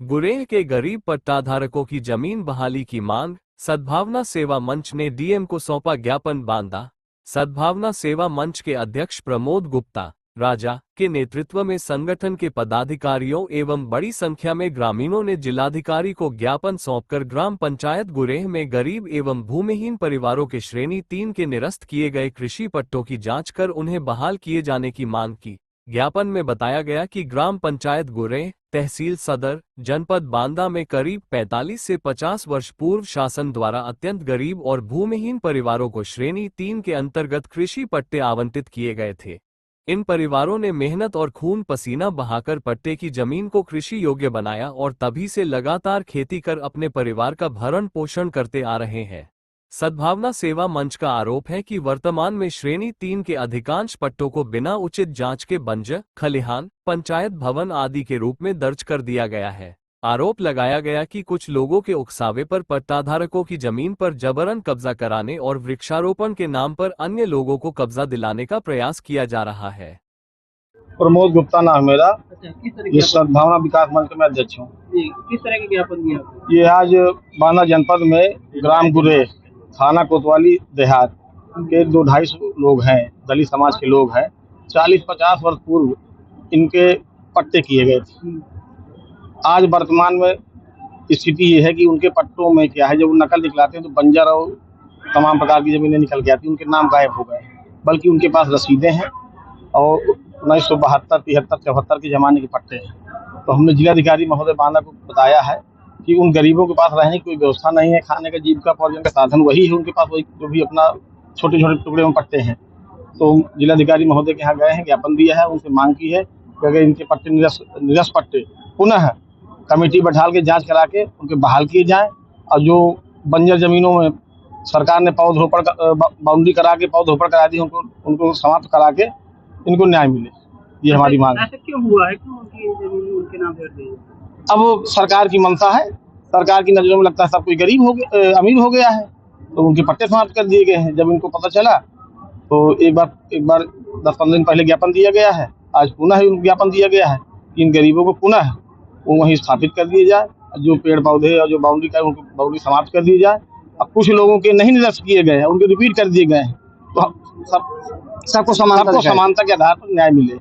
गुरेह के गरीब पट्टाधारकों की जमीन बहाली की मांग। सद्भावना सेवा मंच ने डीएम को सौंपा ज्ञापन। बांदा सद्भावना सेवा मंच के अध्यक्ष प्रमोद गुप्ता राजा के नेतृत्व में संगठन के पदाधिकारियों एवं बड़ी संख्या में ग्रामीणों ने जिलाधिकारी को ज्ञापन सौंपकर ग्राम पंचायत गुरेह में गरीब एवं भूमिहीन परिवारों के श्रेणी 3 के निरस्त किए गए कृषि पट्टों की जांच कर उन्हें बहाल किए जाने की मांग की। ज्ञापन में बताया गया कि ग्राम पंचायत गुरेह, तहसील सदर, जनपद बांदा में करीब 45 से 50 वर्ष पूर्व शासन द्वारा अत्यंत गरीब और भूमिहीन परिवारों को श्रेणी 3 के अंतर्गत कृषि पट्टे आवंटित किए गए थे। इन परिवारों ने मेहनत और खून पसीना बहाकर पट्टे की जमीन को कृषि योग्य बनाया और तभी से लगातार खेती कर अपने परिवार का भरण पोषण करते आ रहे हैं। सद्भावना सेवा मंच का आरोप है कि वर्तमान में श्रेणी 3 के अधिकांश पट्टों को बिना उचित जांच के बंजर, खलिहान, पंचायत भवन आदि के रूप में दर्ज कर दिया गया है। आरोप लगाया गया कि कुछ लोगों के उकसावे पर पट्टाधारकों की जमीन पर जबरन कब्जा कराने और वृक्षारोपण के नाम पर अन्य लोगों को कब्जा दिलाने का प्रयास किया जा रहा है। प्रमोद गुप्ता नाम मेरा। किस तरह ये सद्भावना विकास मंच के मैं अध्यक्ष हूँ। किस तरह के ज्ञापन दिया? ये आज बांदा जनपद में ग्राम गुरेह, थाना कोतवाली देहात के 200-250 लोग हैं, दलित समाज के लोग हैं। 40-50 वर्ष पूर्व इनके पट्टे किए गए थे। आज वर्तमान में स्थिति ये है कि उनके पट्टों में क्या है, जब वो नकल दिखलाते हैं तो बंजर और तमाम प्रकार की जमीनें निकल के आती हैं, उनके नाम गायब हो गए। बल्कि उनके पास रसीदें हैं और 1972, 73, 74 के ज़माने के पट्टे हैं। तो हमने जिलाधिकारी महोदय बांदा को बताया है कि उन गरीबों के पास रहने की कोई व्यवस्था नहीं है, खाने का जीविकोपार्जन का साधन वही है, उनके पास वही जो भी अपना छोटे छोटे टुकड़े में पट्टे हैं। तो जिलाधिकारी महोदय के यहाँ गए हैं, ज्ञापन दिया है, उनसे मांग की है कि अगर इनके पट्टे निरस्त पट्टे पुनः कमेटी बैठाल के जांच करा के उनके बहाल किए जाएं और जो बंजर जमीनों में सरकार ने पौधरोपण बाउंड्री करा के पौधरोपण करा दी, उनको समाप्त करा के इनको न्याय मिले। ये हमारी मांग है। ऐसा क्यों हुआ है? क्यों उनकी जमीन उनके नाम कर दी? अब सरकार की मंशा है, सरकार की नजरों में लगता है सब कोई गरीब हो गया, अमीर हो गया है, तो उनके पट्टे समाप्त कर दिए गए हैं। जब इनको पता चला तो एक बार 10-15 दिन पहले ज्ञापन दिया गया है। आज पुनः ज्ञापन दिया गया है कि इन गरीबों को पुनः वो वहीं स्थापित कर दिए जाए, जो पेड़ पौधे और जो बाउंड्री का उनको बाउंड्री समाप्त कर दी जाए। अब कुछ लोगों के नहीं निरस्त किए गए हैं, उनके रिपीट कर दिए गए हैं, तो सबको समानता के आधार पर न्याय मिले।